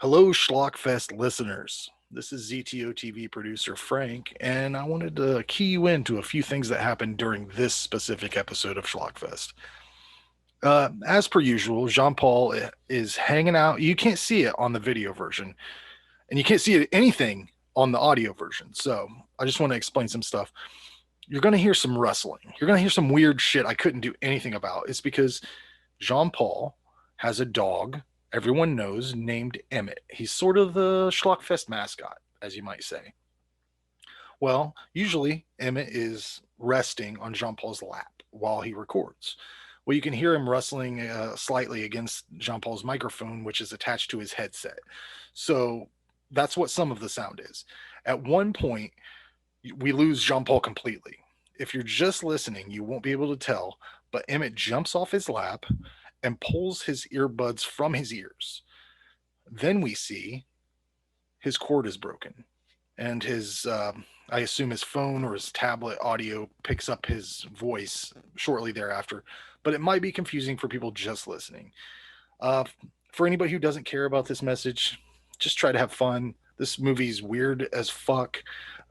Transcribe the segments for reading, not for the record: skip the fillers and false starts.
Hello, Schlockfest listeners. This is ZTO TV producer Frank, and I wanted to key you into a few things that happened during this specific episode of Schlockfest. As per usual, Jean Paul is hanging out. You can't see it on the video version, and you can't see anything on the audio version. So I just want to explain some stuff. You're going to hear some rustling. You're going to hear some weird shit I couldn't do anything about. It's because Jean Paul has a dog everyone knows named Emmett. He's sort of the Schlockfest mascot, as you might say. Well, usually Emmett is resting on Jean Paul's lap while he records. Well, you can hear him rustling slightly against Jean Paul's microphone, which is attached to his headset. So that's what some of the sound is. At one point, we lose Jean Paul completely. If you're just listening, you won't be able to tell, but Emmett jumps off his lap and pulls his earbuds from his ears. Then we see his cord is broken, and I assume his phone or his tablet audio picks up his voice shortly thereafter, but it might be confusing for people just listening. For anybody who doesn't care about this message, just try to have fun. This movie's weird as fuck,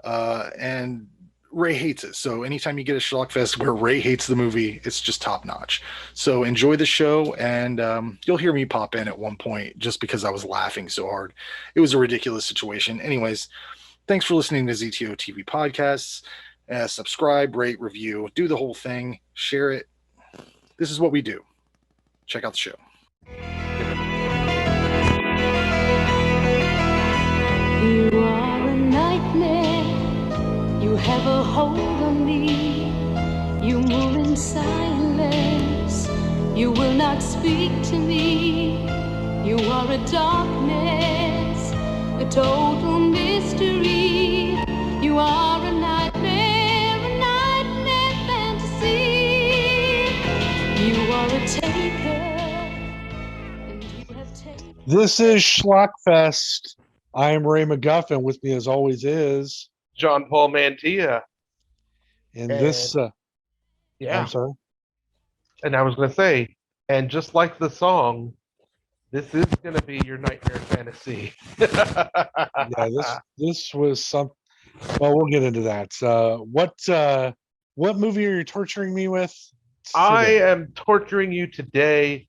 and Ray hates it. So anytime you get a Schlockfest where Ray hates the movie, it's just top notch. So enjoy the show, and you'll hear me pop in at one point just because I was laughing so hard. It was a ridiculous situation. Anyways, thanks for listening to ZTO TV podcasts. Subscribe, rate, review, do the whole thing, share it. This is what we do. Check out the show. You are a nightmare. You have a hold on me. You move in silence. You will not speak to me. You are a darkness, a total mystery. You are a nightmare fantasy. You are a taker, and you have taken. This is Schlockfest. I am Ray McGuffin. With me, as always, is John Paul Mantilla. and this. Yeah. I'm sorry. And I was going to say, and just like the song, this is going to be your nightmare fantasy. Yeah, this was some. Well, we'll get into that. What movie are you torturing me with? I today? am torturing you today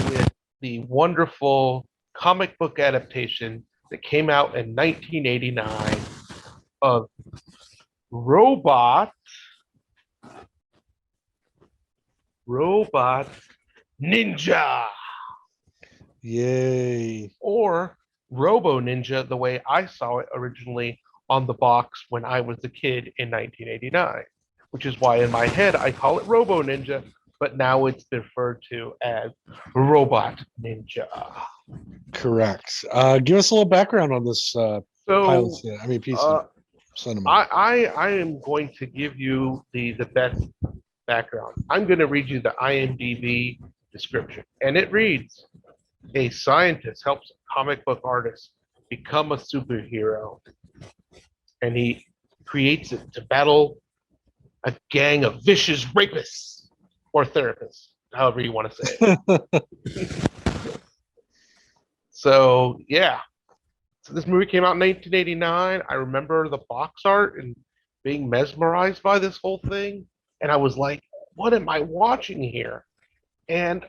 with the wonderful comic book adaptation that came out in 1989 of Robot Ninja, Yay! or Robo Ninja, the way I saw it originally on the box when I was a kid in 1989, which is why in my head I call it Robo Ninja, but now it's referred to as Robot Ninja. Correct. Give us a little background on this pilot. Piece of cinema. I am going to give you the best background. I'm going to read you the IMDb description, and it reads: a scientist helps a comic book artist become a superhero, and he creates it to battle a gang of vicious rapists or therapists, however you want to say it. So this movie came out in 1989. I remember the box art and being mesmerized by this whole thing, and I was like, what am I watching here? And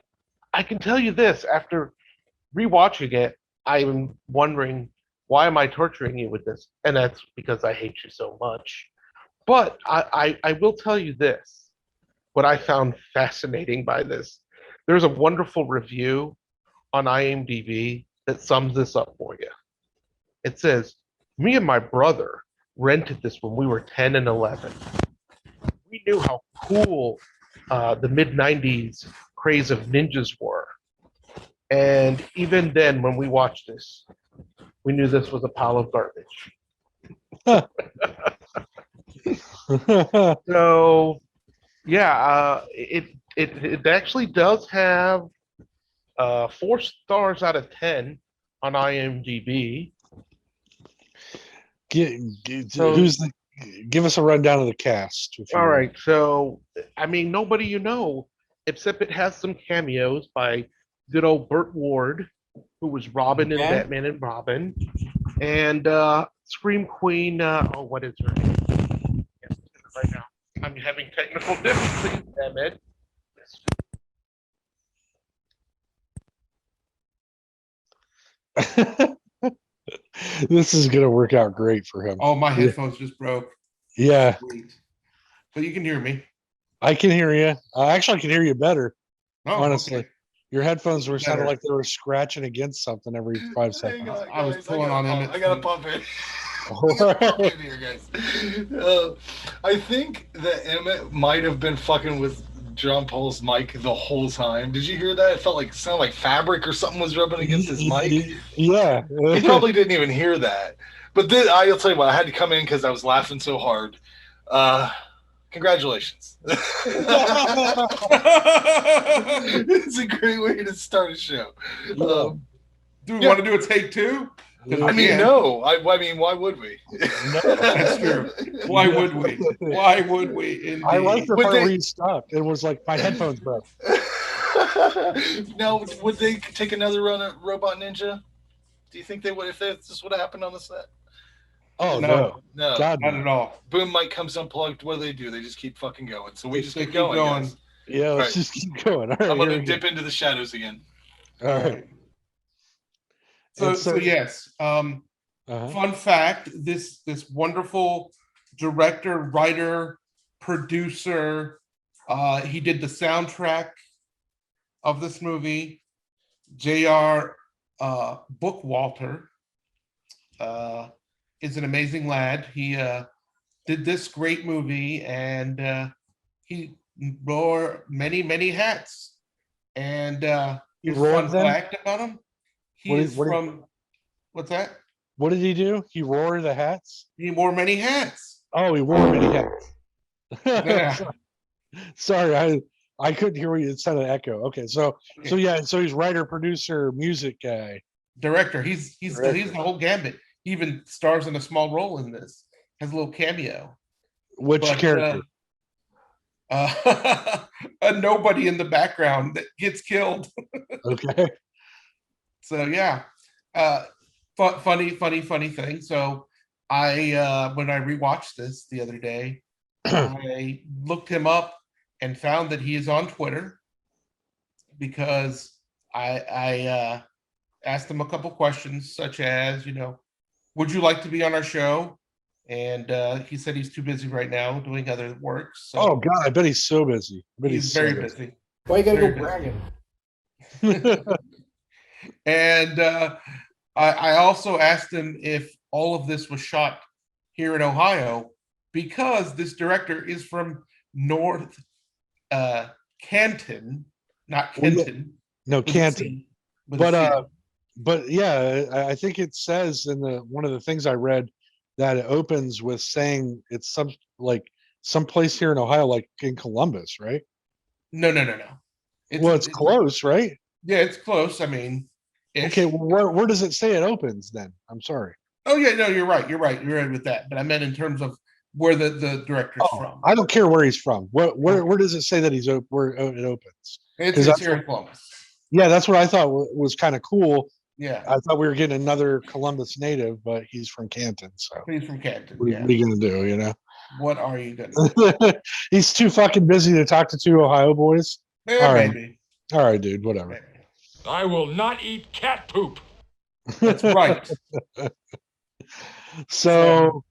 I can tell you this, after rewatching it, I'm wondering, why am I torturing you with this? And that's because I hate you so much. But I will tell you this, what I found fascinating by this. There's a wonderful review on IMDb that sums this up for you. It says, me and my brother rented this when we were 10 and 11. We knew how cool the mid-90s craze of ninjas were. And even then, when we watched this, we knew this was a pile of garbage. So, it actually does have 4 stars out of 10 on IMDb. Give us a rundown of the cast. All right, so nobody except it has some cameos by good old Burt Ward who was Robin in Okay. Batman and Robin, and Scream Queen. What is her name? Yes, right now. I'm having technical difficulties, damn it. This is gonna work out great for him. Oh, my headphones just broke. Yeah, Sweet. But you can hear me. I can hear you. Actually, I can hear you better. Oh, Honestly, okay. your headphones were sounded Better. like they were scratching against something every 5 Hang seconds. on, I was guys. pulling on I gotta Emmett. pump it. I gotta pump in here, guys. I think that Emmett might have been fucking with John Paul's mic the whole time. Did you hear that? It sounded like fabric or something was rubbing against his mic. Yeah. He probably didn't even hear that. But then I'll tell you what, I had to come in because I was laughing so hard. Congratulations. It's a great way to start a show. Do we Yeah. want to do a take two? Yeah. I mean, no. I mean, why would we? That's true. Why would we? Why would we? Indeed. I like the Would part they- where you stopped. It was like my headphones broke. Now, would they take another run at Robot Ninja? Do you think they would if this would have happened on the set? Oh No. No. God, Not at all. Boom mic comes unplugged. What do? They just keep fucking going. So we They just keep keep going. going. Guys. yeah. Let's Right. just keep going. All right, I'm here gonna we go. dip into the shadows again. All right. So yes. Fun fact: this wonderful director, writer, producer. He did the soundtrack of this movie. J.R. Bookwalter is an amazing lad. He did this great movie, and he wore many hats. And here's a roared fun them? fact about him. What He's is- what is- from what's that? What did he do? He wore the hats. He wore many hats. Oh, he wore many hats. Yeah. Sorry, I couldn't hear you. It sounded echo. Okay, so yeah, so he's writer, producer, music guy. Director. He's Director. the whole gambit. He even stars in a small role in this. Has a little cameo. Which But, character? A nobody in the background that gets killed. Okay. So yeah, funny thing. So I when I rewatched this the other day, I looked him up and found that he is on Twitter because I asked him a couple questions such as, would you like to be on our show? And he said he's too busy right now doing other work. So Oh God, I bet he's so busy. I bet he's so very busy. Why you gotta Very go bragging? And I also asked him if all of this was shot here in Ohio because this director is from North Canton, not Well, yeah. Kenton. No, with a Canton. C, with a C. But yeah, I think it says in one of the things I read that it opens with saying it's some place here in Ohio, like in Columbus, right? No. It's close, right? Yeah, it's close. I mean, ish. Okay, well, where does it say it opens then? I'm sorry. Oh yeah, no, you're right. You're right with that. But I meant in terms of where the director's from. I don't care where he's from. Where does it say that where it opens? It's here in Columbus. Yeah, that's what I thought was kind of cool. Yeah, I thought we were getting another Columbus native, but he's from Canton. So he's from Canton. what Yeah. are you gonna do? What are you gonna? He's too fucking busy to talk to two Ohio boys. All right. Maybe. All right, dude. Whatever. I will not eat cat poop. That's right. So,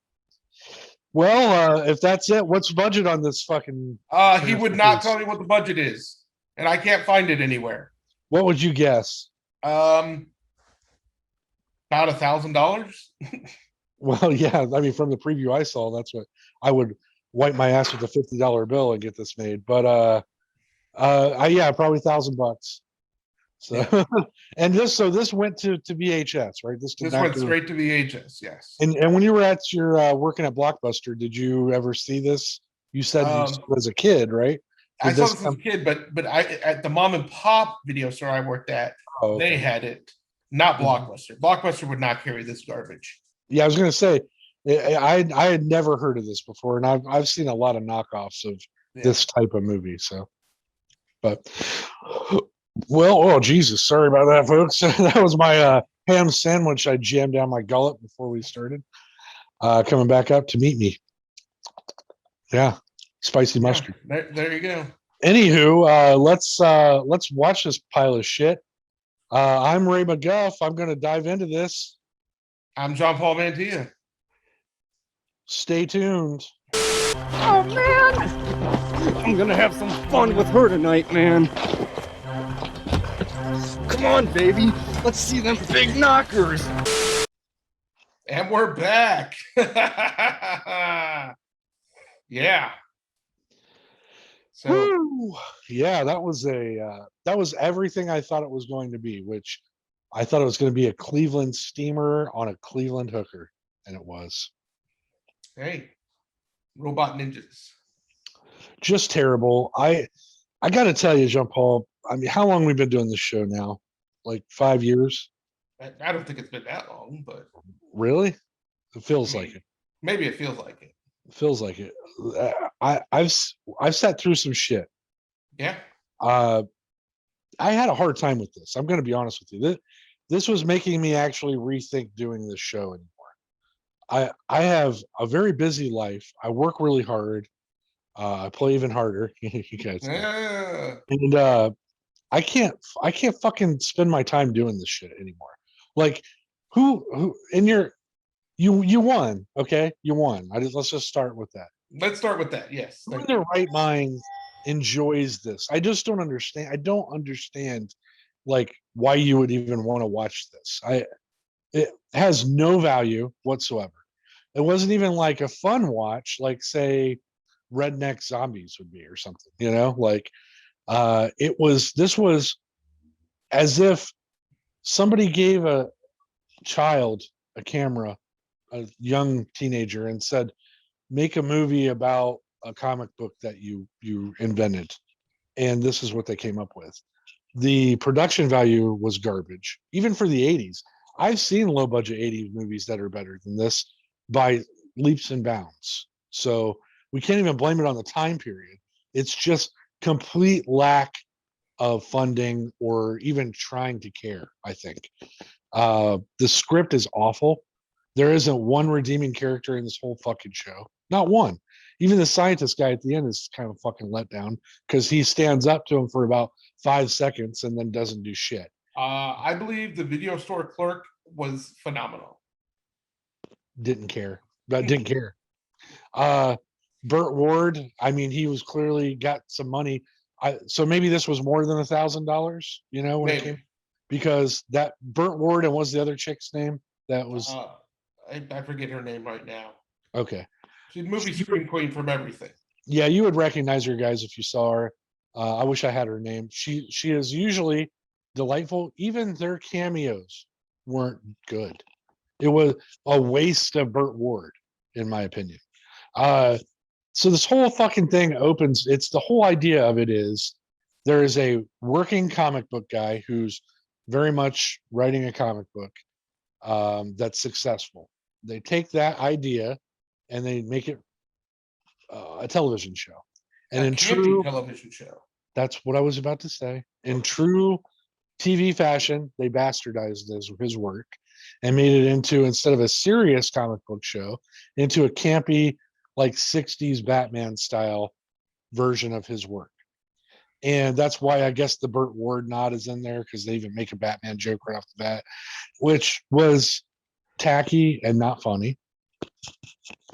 well, if that's it, what's the budget on this fucking? He would not tell me what the budget is, and I can't find it anywhere. What would you guess? About $1,000. Well, yeah. I mean, from the preview I saw, that's what I would wipe my ass with a $50 bill and get this made. But yeah, probably $1,000. So, and this went to VHS, right? This Went straight to VHS. Yes. And when you were at your working at Blockbuster, did you ever see this? You said you saw it as a kid, right? I saw this as a kid, but I at the mom and pop video store I worked at, they had it. Not Blockbuster. Blockbuster would not carry this garbage. Yeah, I was gonna say, I had never heard of this before, and I've seen a lot of knockoffs of this type of movie. So, but Well, oh Jesus, sorry about that, folks. That was my ham sandwich I jammed down my gullet before we started. Coming back up to meet me. Yeah, spicy Yeah, mustard. there you go. Anywho, let's watch this pile of shit. I'm Ray McGuff. I'm going to dive into this. I'm John Paul Mantilla. Stay tuned. Oh man! I'm gonna have some fun with her tonight, man. Come on, baby. Let's see them big knockers. And we're back. Yeah. So Woo! Yeah, that was everything I thought it was going to be, which I thought it was going to be a Cleveland steamer on a Cleveland hooker, and it was. hey, robot ninjas. Just terrible. I got to tell you, Jean Paul. I mean, how long we've been doing this show now? Like 5 years? I don't think it's been that long, but Really? It feels like it. Maybe it feels like it. It feels like it. I've sat through some shit. Yeah. I had a hard time with this. I'm going to be honest with you. This was making me actually rethink doing this show anymore. I have a very busy life. I work really hard. I play even harder. You guys know. Yeah. And I can't fucking spend my time doing this shit anymore. Like who in your you won, okay? You won. Let's just start with that. Let's start with that. Yes. Who in their right mind enjoys this? I just don't understand. I don't understand like why you would even want to watch this. It has no value whatsoever. It wasn't even like a fun watch, like say Redneck Zombies would be or something, you know? Like this was as if somebody gave a child a camera, a young teenager, and said, make a movie about a comic book that you invented, and this is what they came up with. The production value was garbage, even for the 80s. I've seen low budget 80s movies that are better than this by leaps and bounds. So we can't even blame it on the time period. It's just complete lack of funding or even trying to care, I think. The script is awful. There isn't one redeeming character in this whole fucking show. Not one. Even the scientist guy at the end is kind of fucking let down because he stands up to him for about 5 seconds and then doesn't do shit. I believe the video store clerk was phenomenal. Didn't care. Didn't care. Burt Ward, I mean, he was clearly got some money. So maybe this was more than $1,000, you know, when Maybe. it came, because that Burt Ward, and what was the other chick's name? That was I forget her name right now. okay. She's movie screen queen from everything. Yeah, you would recognize her, guys, if you saw her. I wish I had her name. She is usually delightful. Even their cameos weren't good. It was a waste of Burt Ward, in my opinion. So this whole fucking thing opens. It's the whole idea of it is there is a working comic book guy who's very much writing a comic book that's successful. They take that idea and they make it a television show. And in true television show, that's what I was about to say. In true TV fashion, they bastardized his work and made it into, instead of a serious comic book show, into a campy, like 60s Batman style version of his work. And that's why I guess the Burt Ward nod is in there, because they even make a Batman joke right off the bat, which was tacky and not funny.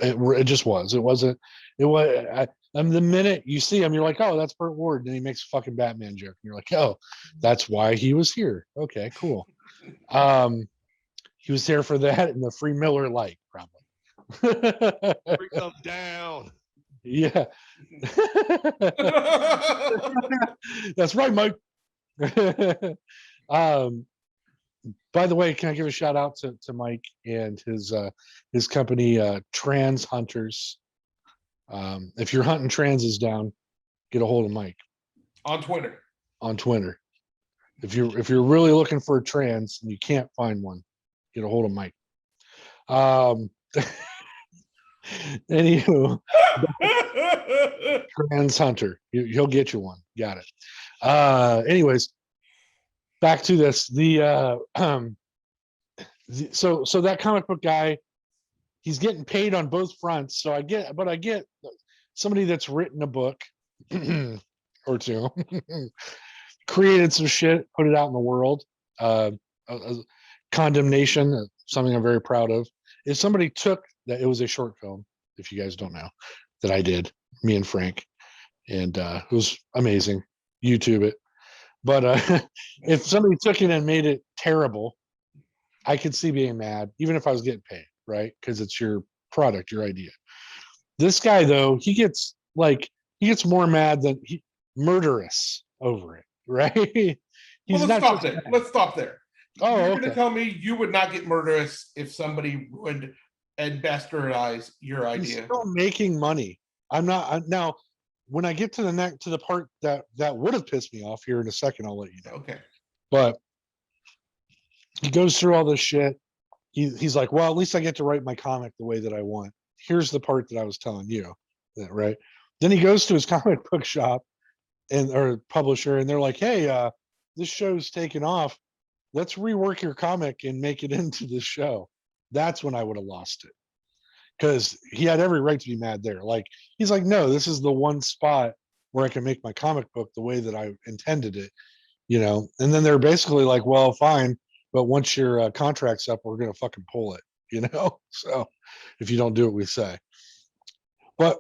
It just was. It wasn't. It was. The minute you see him, you're like, oh, that's Burt Ward. And then he makes a fucking Batman joke. And you're like, oh, that's why he was here. Okay, cool. He was there for that and the Free Miller Lite, probably. Bring them down. Yeah. That's right, Mike. By the way, can I give a shout out to Mike and his company, Trans Hunters? If you're hunting transes down, get a hold of Mike on Twitter. On Twitter. If you're really looking for a trans and you can't find one, get a hold of Mike. Anywho, Trans Hunter, he'll get you one. Got it. Anyways, back to this. So that comic book guy, he's getting paid on both fronts. So I get somebody that's written a book or two, created some shit, put it out in the world. A condemnation, something I'm very proud of. If somebody took that, it was a short film, if you guys don't know, that I did, me and Frank, and it was amazing. YouTube it. But if somebody took it and made it terrible, I could see being mad, even if I was getting paid, right? Because it's your product, your idea. This guy, though, he gets more mad than murderous over it, right? Well, He's let's not stop just there. mad. Let's stop there. Oh, You're okay. going to tell me you would not get murderous if somebody ruined and bastardized your He's idea? still making money. I'm not now. When I get to the part that would have pissed me off here in a second, I'll let you know. Okay. But he goes through all this shit. He's like, well, at least I get to write my comic the way that I want. Here's the part that I was telling you, right? Then he goes to his comic book shop or publisher, and they're like, hey, this show's taken off. Let's rework your comic and make it into this show. That's when I would have lost it, because he had every right to be mad there. Like, he's like, no, this is the one spot where I can make my comic book the way that I intended it, And then they're basically like, well, fine, but once your contract's up, we're gonna fucking pull it, So if you don't do what we say, but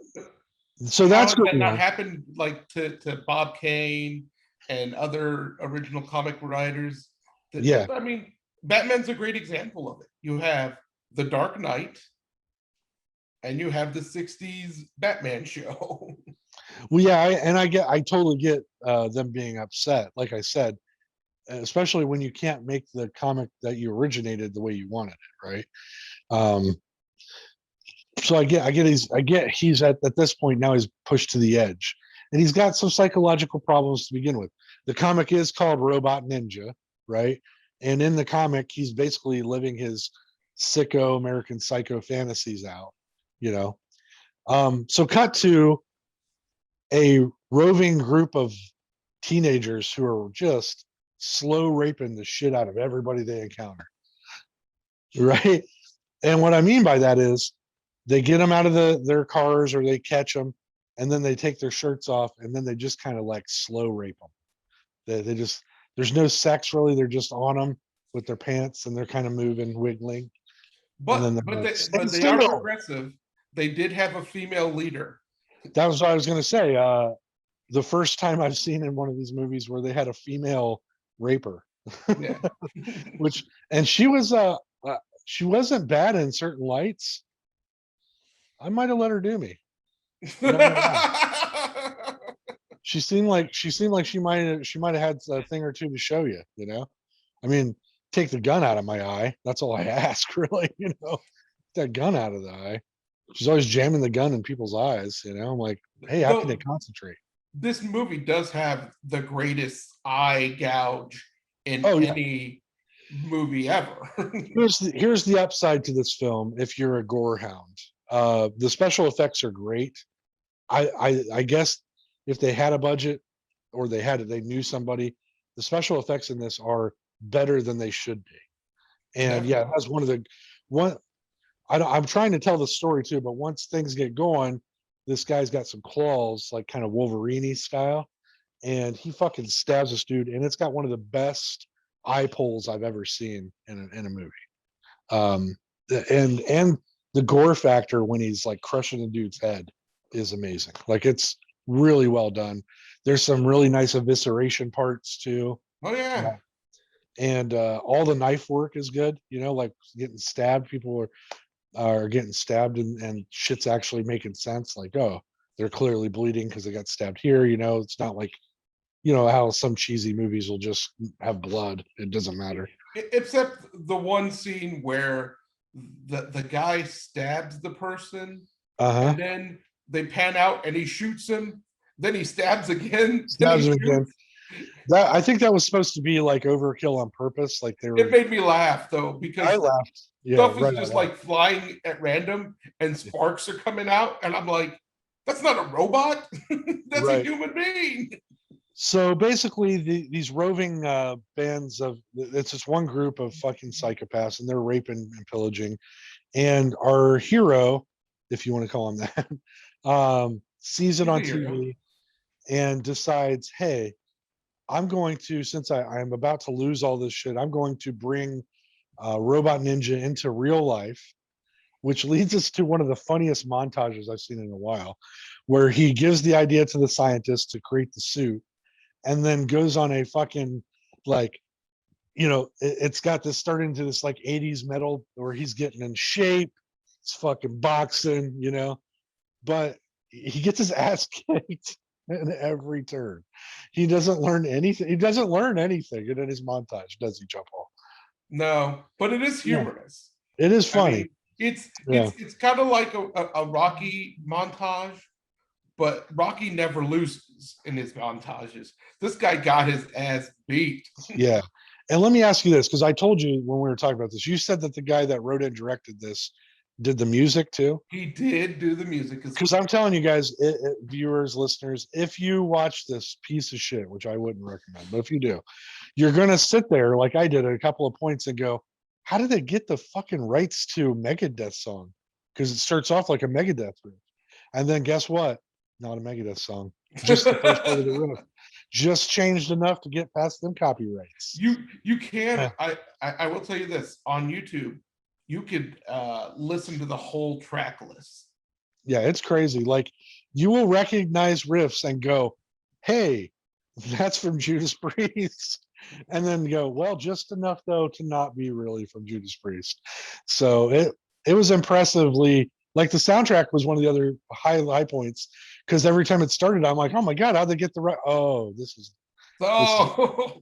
so How that's has that going not on. happened, like to Bob Kane and other original comic writers? Yeah. I mean, Batman's a great example of it. You have The Dark Knight, and you have the '60s Batman show. Well, yeah, I totally get them being upset. Like I said, especially when you can't make the comic that you originated the way you wanted it, right? So I get he's at this point now, he's pushed to the edge, and he's got some psychological problems to begin with. The comic is called Robot Ninja, right? And in the comic, he's basically living his sicko American Psycho fantasies out, So cut to a roving group of teenagers who are just slow raping the shit out of everybody they encounter, right? And what I mean by that is they get them out of their cars, or they catch them, and then they take their shirts off, and then they just kind of like slow rape them. They just, there's no sex really. They're just on them with their pants, and they're kind of moving, wiggling. And then But they are progressive. They did have a female leader. That was what I was going to say. The first time I've seen in one of these movies where they had a female raper, Yeah. and she wasn't bad in certain lights. I might have let her do me. She seemed like she might have had a thing or two to show you. I mean, take the gun out of my eye. That's all I ask, really. Get that gun out of the eye. She's always jamming the gun in people's eyes. I'm like, hey, how can they concentrate? This movie does have the greatest eye gouge in any movie ever. Here's the upside to this film. If you're a gore hound, the special effects are great. I guess if they had a budget, or they knew somebody, the special effects in this are better than they should be. And yeah, it has I'm trying to tell the story too, but once things get going, this guy's got some claws, like kind of Wolverine style, and he fucking stabs this dude, and it's got one of the best eye pulls I've ever seen in a movie. And the gore factor when he's like crushing the dude's head is amazing. Like, it's really well done. There's some really nice evisceration parts too. Oh yeah. And all the knife work is good. Like getting stabbed, people are getting stabbed, and shit's actually making sense. Like, oh, they're clearly bleeding because they got stabbed here. It's not like how some cheesy movies will just have blood. It doesn't matter. Except the one scene where the guy stabs the person, and then they pan out and he shoots him. Then he stabs again. Stabs him again. I think that was supposed to be like overkill on purpose. Like It made me laugh though, because I laughed. Stuff is just like flying at random, and sparks are coming out, and I'm like, that's not a robot. That's a human being. So basically, these roving bands of it's just one group of fucking psychopaths, and they're raping and pillaging. And our hero, if you want to call him that, sees it He's a on hero. TV and decides, hey, I'm going to, since I'm about to lose all this shit, I'm going to bring Robot Ninja into real life, which leads us to one of the funniest montages I've seen in a while, where he gives the idea to the scientist to create the suit and then goes on a fucking, like, it's got this starting to this like 80s metal where he's getting in shape, he's fucking boxing, but he gets his ass kicked in every turn. He doesn't learn anything. He doesn't learn anything in his montage, does he, Jump Hall? No, but it is Yeah. humorous. It is I funny. mean, it's Yeah. it's kind of like a Rocky montage, but Rocky never loses in his montages. This guy got his ass beat. Yeah. And let me ask you this, because I told you when we were talking about this, you said that the guy that wrote and directed this did the music too. He did do the music Because I'm telling you guys, viewers, listeners, if you watch this piece of shit, which I wouldn't recommend, but if you do, you're going to sit there like I did at a couple of points and go, how did they get the fucking rights to Megadeth song? Because it starts off like a Megadeth riff. And then guess what? Not a Megadeth song. Just the first part of the riff. Just changed enough to get past them copyrights. You can. Yeah. I will tell you this, on YouTube, you could listen to the whole track list. Yeah, it's crazy. Like, you will recognize riffs and go, hey, that's from Judas Priest. And then go, well, just enough though to not be really from Judas Priest. So it was impressively, like, the soundtrack was one of the other high points, because every time it started, I'm like, oh my god, how'd they get the right? Oh, this is So not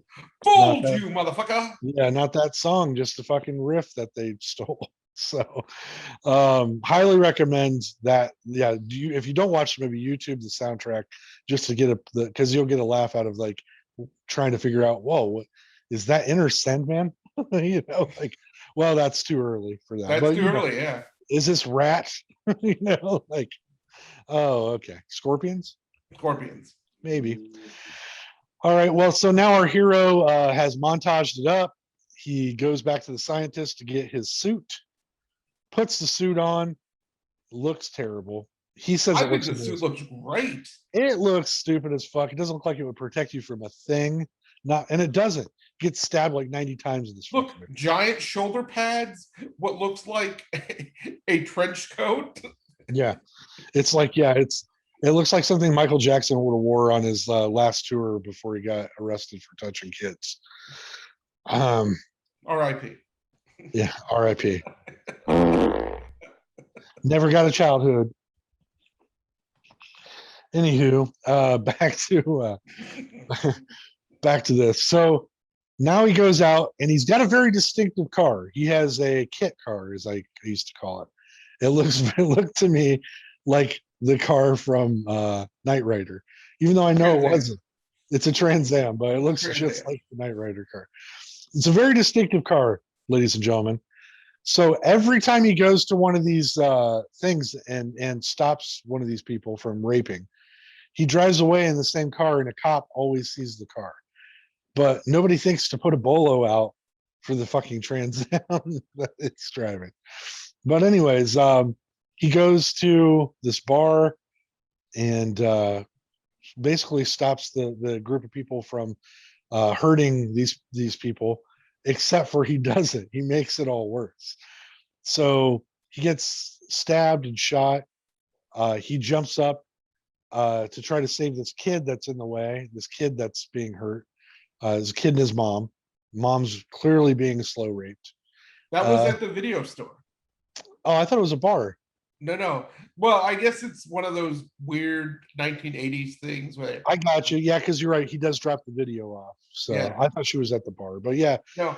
fooled that. you, motherfucker. Yeah, not that song, just the fucking riff that they stole. So highly recommend that. Yeah, if you don't watch maybe YouTube the soundtrack, just to get because you'll get a laugh out of like trying to figure out, whoa, what is that, Inner Sandman? Like, well, that's too early for that. That's But too early, yeah. is this Rat? Like, oh, okay, Scorpions, Scorpions. maybe. All right, well, so now our hero has montaged it up. He goes back to the scientist to get his suit, puts the suit on, looks terrible. He says I it think looks the suit amazing. looks great. It looks stupid as fuck. It doesn't look like it would protect you from a thing. And it doesn't. Get stabbed like 90 times in this. Look, giant shoulder pads, what looks like a trench coat. Yeah. It's like, it looks like something Michael Jackson would have wore on his last tour before he got arrested for touching kids. R.I.P. Yeah, R.I.P. Never got a childhood. Anywho, back to this. So now he goes out and he's got a very distinctive car. He has a kit car, as I used to call it. It looked to me like the car from Knight Rider, even though I know it wasn't. It's a Trans Am, but it looks just like the Knight Rider car. It's a very distinctive car, ladies and gentlemen. So every time he goes to one of these things and stops one of these people from raping, he drives away in the same car, and a cop always sees the car. But nobody thinks to put a bolo out for the fucking Trans Am that it's driving. But anyways, he goes to this bar and basically stops the group of people from hurting these people, except for he doesn't. He makes it all worse. So he gets stabbed and shot. He jumps up to try to save this kid that's in the way, this kid that's being hurt. There's a kid and his mom. Mom's clearly being slow raped. That was at the video store. Oh, I thought it was a bar. No. Well, I guess it's one of those weird 1980s things where I got you. Yeah, because you're right. He does drop the video off. So yeah. I thought she was at the bar, but yeah. No.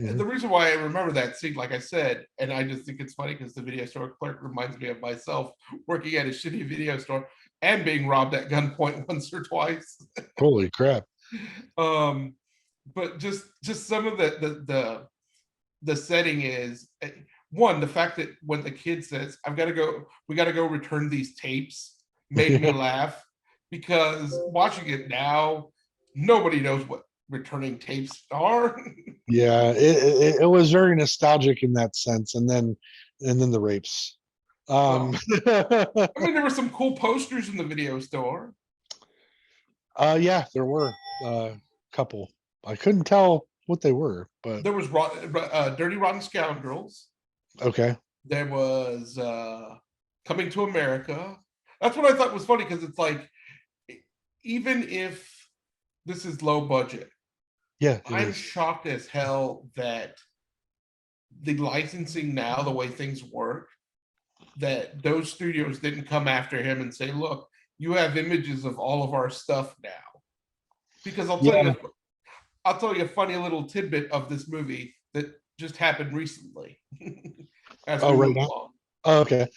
Mm-hmm. The reason why I remember that scene, like I said, and I just think it's funny because the video store clerk reminds me of myself working at a shitty video store and being robbed at gunpoint once or twice. Holy crap. But just some of the setting is, one, the fact that when the kid says, we got to go return these tapes, made me laugh, because watching it now, nobody knows what returning tapes are. Yeah, it was very nostalgic in that sense, and then the rapes. Well, I mean, there were some cool posters in the video store. Yeah, there were a couple. I couldn't tell what they were, but There was Dirty Rotten Scoundrels. okay. There was Coming to America. That's what I thought was funny because it's like, even if this is low budget, Yeah, I'm shocked as hell that the licensing now, the way things work, that those studios didn't come after him and say, look, you have images of all of our stuff now. Because I'll tell you a funny little tidbit of this movie that just happened recently. As we right move now. along. Oh, okay.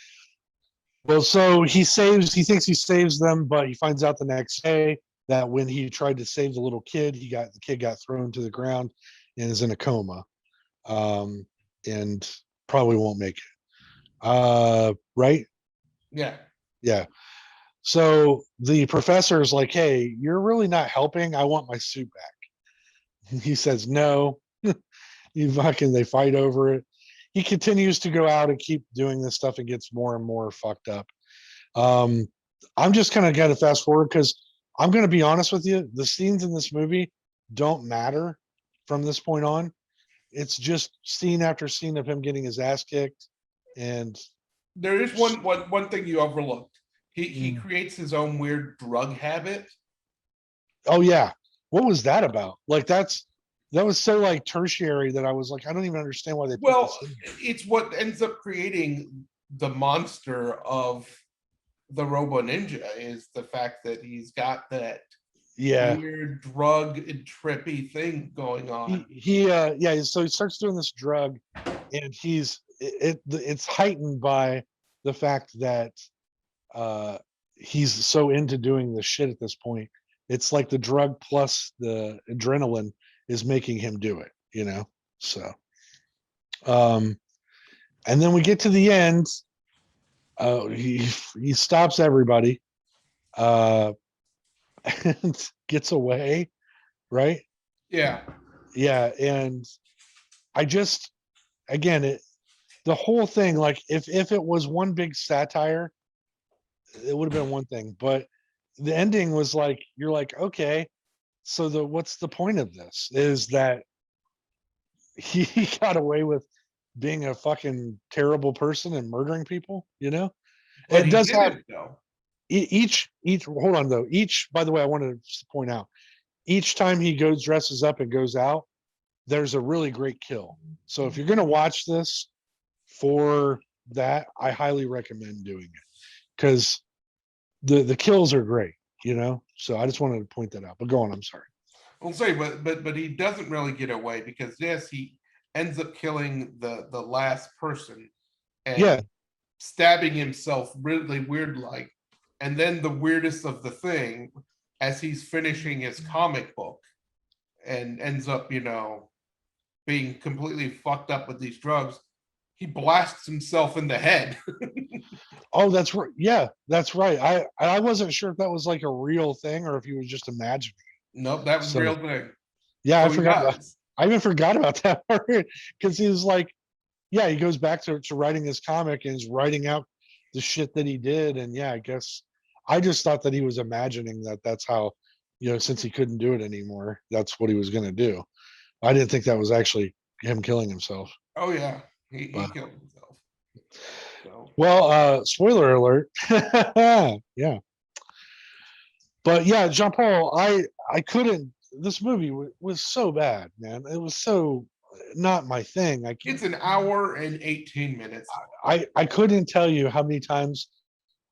Well, so he thinks he saves them, but he finds out the next day that when he tried to save the little kid, the kid got thrown to the ground and is in a coma, and probably won't make it. Right? Yeah. Yeah. So the professor is like, "Hey, you're really not helping. I want my suit back." He says, "No." They fight over it. He continues to go out and keep doing this stuff and gets more and more fucked up. I'm just kind of got to fast forward because I'm going to be honest with you. The scenes in this movie don't matter from this point on. It's just scene after scene of him getting his ass kicked. And there is one thing you overlooked. He creates his own weird drug habit. Oh yeah. What was that about? Like that was so like tertiary that I was like, I don't even understand why they put this in. It's what ends up creating the monster of the Robo Ninja is the fact that he's got that weird drug and trippy thing going on. So he starts doing this drug, and it's heightened by the fact that he's so into doing this shit at this point. It's like the drug plus the adrenaline is making him do it, so and then we get to the end. He stops everybody and gets away, right? Yeah. And I just, again, the whole thing, like if it was one big satire, it would have been one thing, but the ending was like, you're like, okay, so what's the point of this? Is that he got away with being a fucking terrible person and murdering people, But it does have though. each hold on though, by the way, I wanted to point out, each time he dresses up and goes out, there's a really great kill. So if you're going to watch this for that, I highly recommend doing it because the kills are great, so I just wanted to point that out. But go on, I'm sorry. I'll say, but he doesn't really get away because yes, he ends up killing the last person and stabbing himself really weird like. And then the weirdest of the thing, as he's finishing his comic book and ends up, being completely fucked up with these drugs, he blasts himself in the head. Oh, that's right. Yeah, that's right. I wasn't sure if that was like a real thing or if he was just imagining it. Nope, that was a real thing. Yeah, so I even forgot about that part because he was like, he goes back to writing his comic and he's writing out the shit that he did. And yeah, I guess I just thought that he was imagining that's how, since he couldn't do it anymore, that's what he was going to do. I didn't think that was actually him killing himself. Oh yeah, he killed himself. So. Well, spoiler alert. Yeah. But yeah, Jean Paul, I couldn't. This movie was so bad, man. It was so not my thing. It's an hour and 18 minutes. I couldn't tell you how many times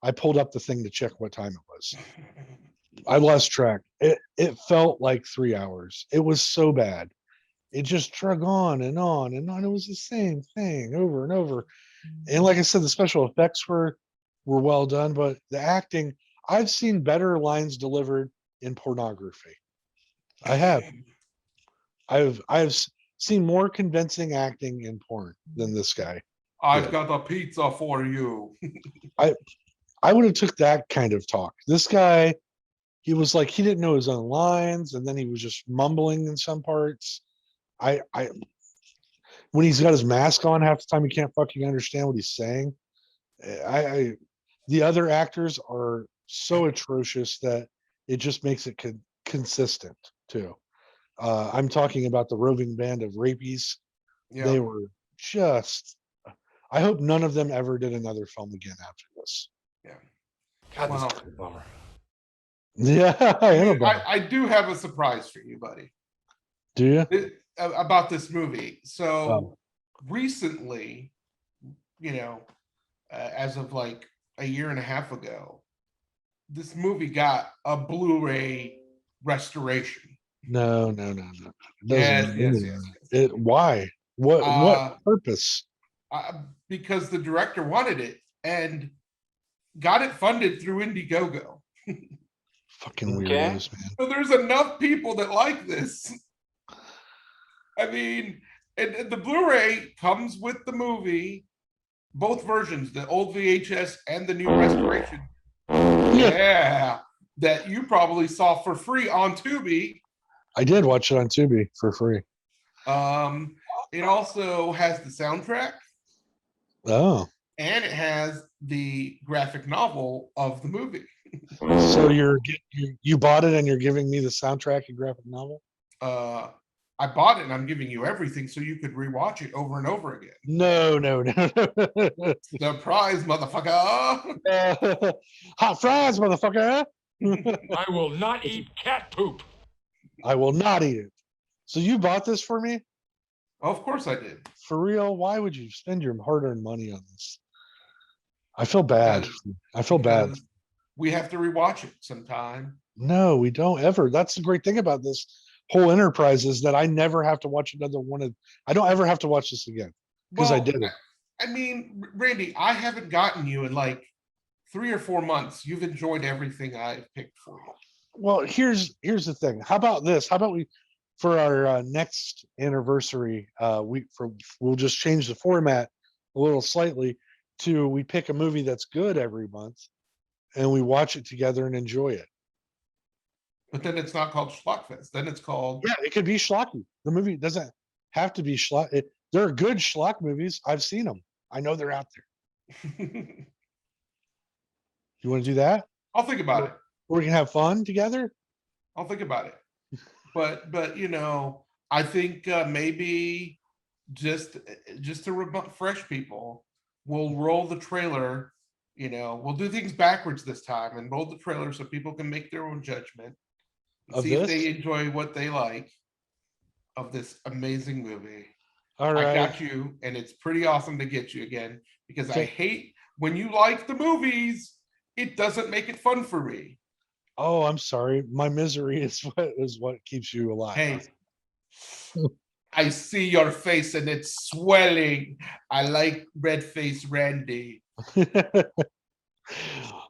I pulled up the thing to check what time it was. I lost track. It felt like 3 hours. It was so bad. It just drug on and on and on. It was the same thing over and over. And like I said, the special effects were well done, but the acting, I've seen better lines delivered in pornography. I have. I've seen more convincing acting in porn than this guy. I've got a pizza for you. I would have took that kind of talk. This guy he was like he didn't know his own lines, and then he was just mumbling in some parts. I when he's got his mask on, half the time you can't fucking understand what he's saying. I the other actors are so atrocious that it just makes it consistent too. I'm talking about the roving band of rapies. Yeah. They were just. I hope none of them ever did another film again after this. Yeah. God, Wow. this is a bummer. Yeah, I am mean, about. I do have a surprise for you, buddy. Do you? About this movie. So Oh. recently, as of like a year and a half ago, this movie got a Blu-ray restoration. No. Yes. Why? What purpose? Because the director wanted it and got it funded through Indiegogo. Fucking weirdos, man. So there's enough people that like this. I mean, and the Blu-ray comes with the movie, both versions, the old VHS and the new restoration. Yeah, that you probably saw for free on Tubi. I did watch it on Tubi for free. It also has the soundtrack. Oh. And it has the graphic novel of the movie. So you bought it and you're giving me the soundtrack and graphic novel? I bought it and I'm giving you everything so you could rewatch it over and over again. No. Surprise, motherfucker! Hot fries, motherfucker! I will not eat cat poop. I will not eat it. So you bought this for me? Oh, of course I did. For real? Why would you spend your hard-earned money on this? I feel bad. I feel bad. We have to rewatch it sometime. No, we don't ever. That's the great thing about this whole enterprise is that I never have to watch another one. I don't ever have to watch this again because I did it. I mean, Randy, I haven't gotten you in like 3 or 4 months. You've enjoyed everything I've picked for you. Well, here's the thing. How about this? How about we, for our next anniversary, we'll just change the format a little slightly to we pick a movie that's good every month, and we watch it together and enjoy it. But then it's not called Schlockfest. Then it's called. Yeah, it could be schlocky. The movie doesn't have to be schlock. There are good schlock movies. I've seen them. I know they're out there. You want to do that? I'll think about it. We can have fun together. I'll think about it. But I think maybe just to refresh people, we'll roll the trailer. We'll do things backwards this time and roll the trailer so people can make their own judgment. See if they enjoy what they like of this amazing movie. All right. I got you, and it's pretty awesome to get you again because I hate when you like the movies, it doesn't make it fun for me. Oh, I'm sorry. My misery is what keeps you alive. Hey, I see your face and it's swelling. I like red face Randy.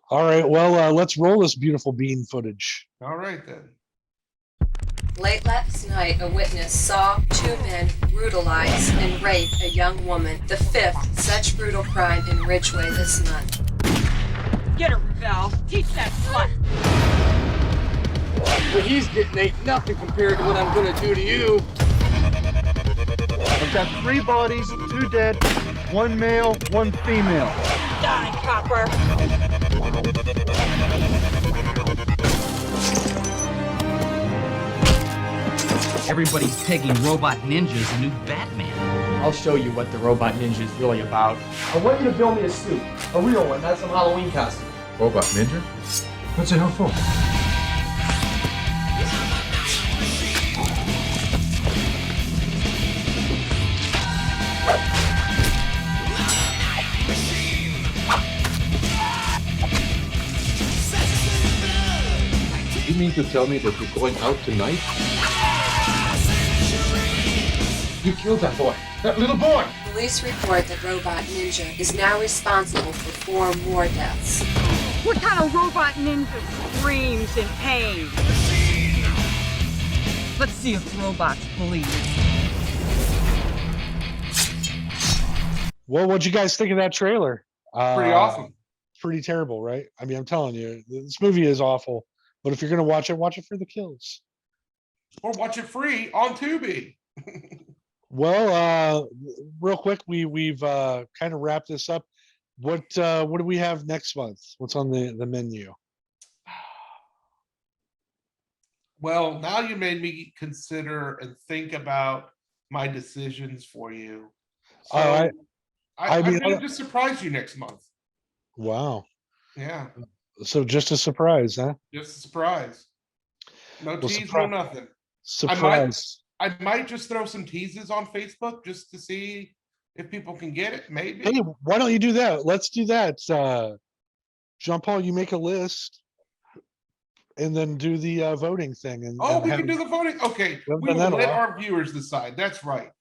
All right. Well, let's roll this beautiful bean footage. All right, then. Late last night, a witness saw 2 men brutalize and rape a young woman, the 5th such brutal crime in Ridgeway this month. Get her, Val. Teach that slut. What he's getting ain't nothing compared to what I'm gonna do to you. I've got 3 bodies, 2 dead, 1 male, 1 female. Die, copper. Everybody's pegging Robot Ninja's the new Batman. I'll show you what the Robot Ninja is really about. I want you to build me a suit. A real one, not some Halloween costume. Robot Ninja? What's it help for? You mean to tell me that you're going out tonight? You killed that boy. That little boy! Police report that Robot Ninja is now responsible for 4 more deaths. What kind of robot ninja screams in pain? Let's see if robots bleed. Well, what'd you guys think of that trailer? Pretty awesome. Pretty terrible, right? I mean, I'm telling you, this movie is awful. But if you're gonna watch it for the kills. Or watch it free on Tubi. Well, real quick, we've kind of wrapped this up. What do we have next month? What's on the menu? Well, now you made me consider and think about my decisions for you. So I'm going to just surprise you next month. Wow. Yeah. So just a surprise, huh? Just a surprise. No tease, no nothing. Surprise. I might just throw some teases on Facebook just to see if people can get it. Maybe. Hey, why don't you do that? Let's do that. Jean Paul, you make a list and then do the voting thing. And we can do the voting. Okay, we will let our viewers decide. That's right.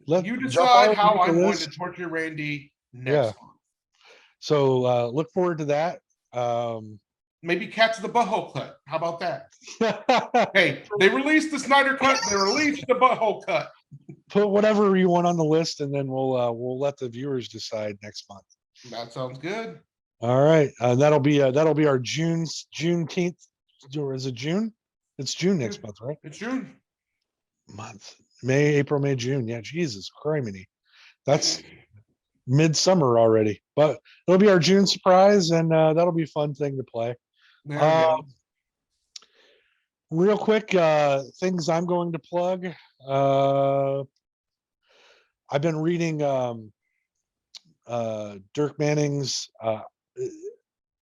You decide how I'm going to torture Randy next month. So look forward to that. Maybe Cats of the Butthole Cut. How about that? Hey, they released the Snyder Cut. They released the Butthole Cut. Put whatever you want on the list, and then we'll let the viewers decide next month. That sounds good. All right, that'll be our Juneteenth. Or is it June? It's June next month, right? It's June. Month. May, April, May, June. Yeah, Jesus, criminy. That's midsummer already. But it'll be our June surprise, and that'll be a fun thing to play. Real quick, things I'm going to plug. I've been reading Dirk Manning's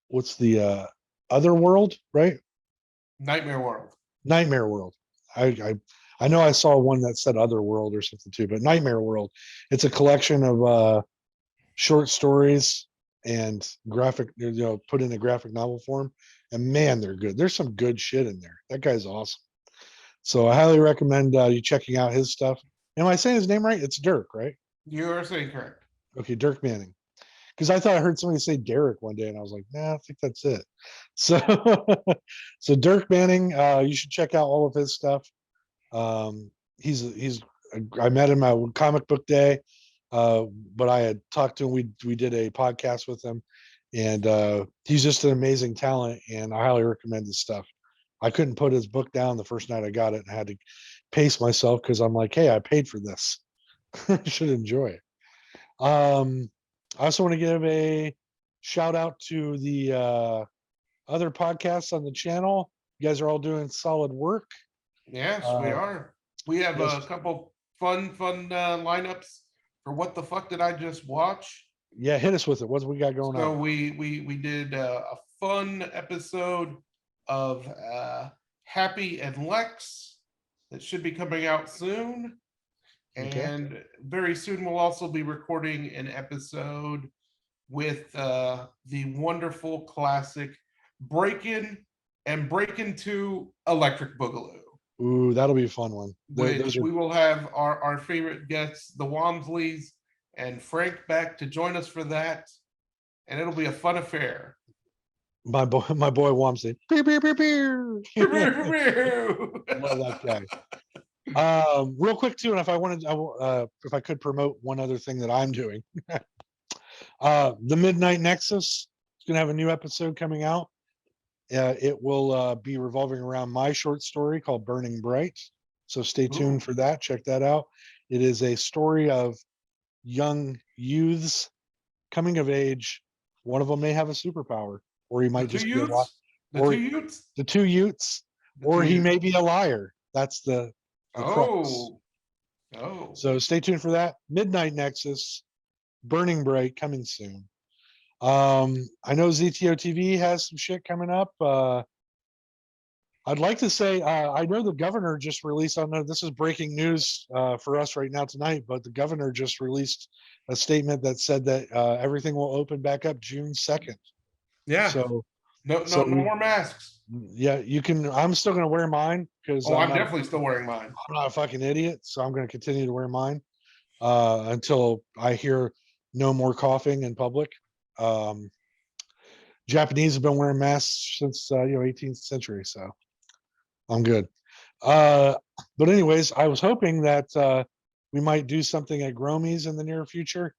what's the Other World, right? Nightmare World. I know I saw one that said Other World or something too, but Nightmare World. It's a collection of short stories and graphic, put in a graphic novel form. And man, they're good. There's some good shit in there. That guy's awesome. So I highly recommend you checking out his stuff. Am I saying his name right? It's Dirk, right? You are saying correct. Okay, Dirk Manning. Because I thought I heard somebody say Derek one day, and I was like, nah, I think that's it. So, so Dirk Manning, you should check out all of his stuff. I met him at Comic Book Day, but I had talked to him. We did a podcast with him, and he's just an amazing talent, and I highly recommend his stuff. I couldn't put his book down the first night I got it, and I had to pace myself because I'm like, hey, I paid for this. I should enjoy it. I also want to give a shout out to the other podcasts on the channel. You guys are all doing solid work. Yes, we are. We have a couple fun lineups for What the Fuck Did I Just Watch? Yeah, hit us with it. What we got going on? So we did a fun episode of Happy and Lex that should be coming out soon. And very soon we'll also be recording an episode with the wonderful classic Breakin' and Breakin' 2 Electric Boogaloo. Ooh, that'll be a fun one. Which we will have our favorite guests, the Wamsleys and Frank, back to join us for that. And it'll be a fun affair. My boy Wamsley. Beer, beer, beer, beer. I love that guy. Real quick too, and if I could promote one other thing that I'm doing, the Midnight Nexus is going to have a new episode coming out. It will be revolving around my short story called Burning Bright. So stay tuned for that. Check that out. It is a story of young youths coming of age. One of them may have a superpower, or he might just be the two Utes, or he may be a liar. That's the crux. So stay tuned for that. Midnight Nexus, Burning Bright, coming soon. I know ZTO TV has some shit coming up. I'd like to say I know the governor just released. I know this is breaking news for us right now tonight, but the governor just released a statement that said that everything will open back up June 2nd. Yeah. So no more masks. Yeah, you can. I'm still going to wear mine because I'm definitely still wearing mine. I'm not a fucking idiot, so I'm going to continue to wear mine until I hear no more coughing in public. Japanese have been wearing masks since 18th century, so I'm good. But anyways, I was hoping that we might do something at Gromy's in the near future,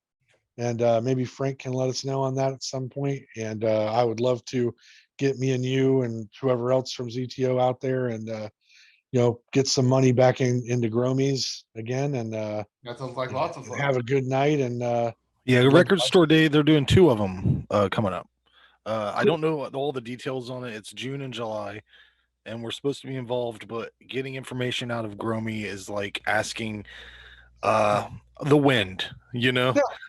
and maybe Frank can let us know on that at some point. And I would love to get me and you and whoever else from ZTO out there and get some money back into Gromies again and That sounds like lots of fun. have a good night and the record store day, they're doing 2 of them coming up. I don't know all the details on it. It's June and July, and we're supposed to be involved, but getting information out of Gromy is like asking the wind,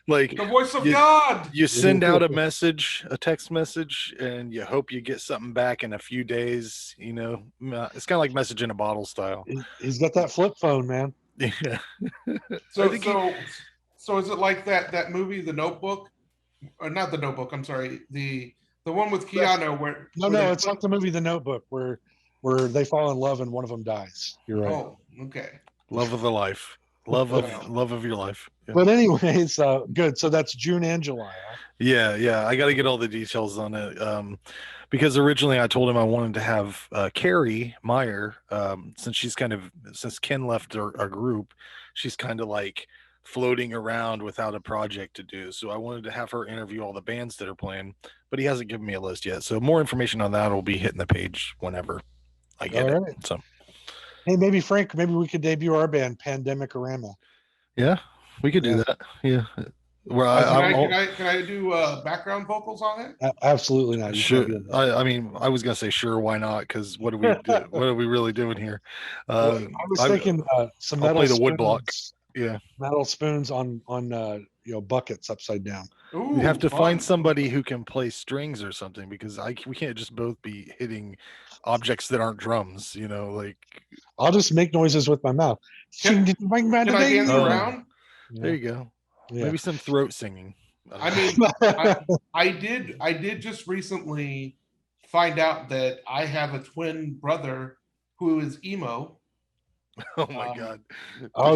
like the voice of God. You send out a text message, and you hope you get something back in a few days. It's kind of like message in a bottle style. He's got that flip phone, man. Yeah. So is it like that movie, The Notebook, or not The Notebook? I'm sorry, the one with Keanu where it's not the movie The Notebook where they fall in love and one of them dies. You're right. Oh, okay. Love of the life. Love of your life. Yeah. But anyways, good. So that's June and July. Huh? Yeah. I got to get all the details on it because originally I told him I wanted to have Carrie Meyer, since Ken left our group, she's kind of like floating around without a project to do. So I wanted to have her interview all the bands that are playing, but he hasn't given me a list yet. So more information on that will be hitting the page whenever I get it. Right. So. Hey, maybe Frank, we could debut our band, Pandemicorama. Yeah, we could do that. Yeah. Can I do background vocals on it? Absolutely not. Sure. I was gonna say sure. Why not? Because what do we do? What are we really doing here? I was thinking some metal. I'll play the wood block. Yeah. Metal spoons on buckets upside down. Ooh, we have to find somebody who can play strings or something because we can't just both be hitting objects that aren't drums. Like I'll just make noises with my mouth. Can I dance around? There you go. Yeah. Maybe some throat singing. I did just recently find out that I have a twin brother who is emo. Oh my God! I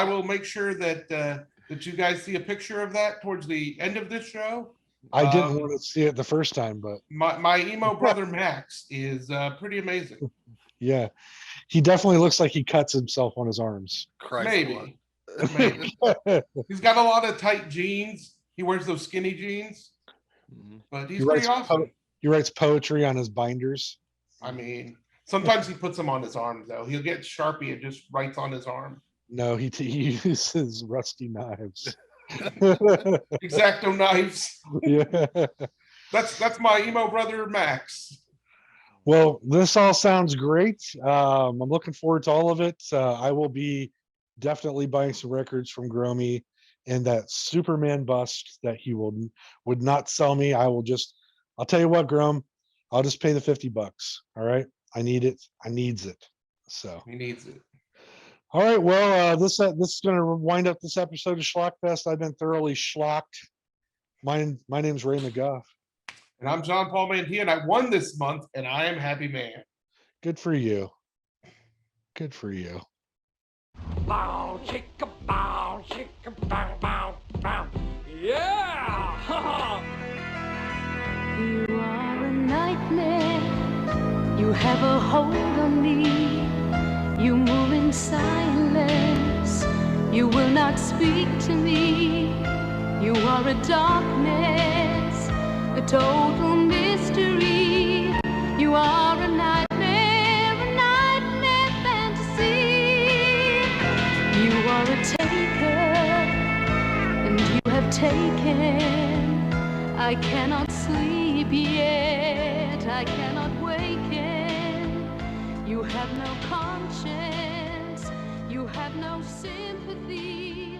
will make sure that you guys see a picture of that towards the end of this show. I didn't want to see it the first time, but my emo brother Max is pretty amazing. Yeah, he definitely looks like he cuts himself on his arms. Maybe. He's got a lot of tight jeans. He wears those skinny jeans, but he's pretty awesome. He writes poetry on his binders. I mean, sometimes he puts them on his arm though. He'll get Sharpie and just writes on his arm. No, he uses rusty knives. X-Acto knives. Yeah. That's my emo brother Max. Well, this all sounds great. I'm looking forward to all of it. I will be definitely buying some records from Gromy, and that Superman bust that he would not sell me. I'll tell you what, Grom, I'll just pay the $50. All right. I need it. I needs it. So he needs it. All right. Well, this is going to wind up this episode of Schlockfest. I've been thoroughly schlocked. My name's Ray McGuff. And I'm John Paul Mantilla, and I won this month, and I am happy man. Good for you. Good for you. Bow, chicka, bow, chicka, bow, bow, bow. Yeah! You are a nightmare. You have a hold on me. You move in silence. You will not speak to me. You are a darkness, a total mystery. You are a nightmare fantasy. You are a taker, and you have taken. I cannot sleep yet, I cannot waken. You have no conscience, you have no sympathy.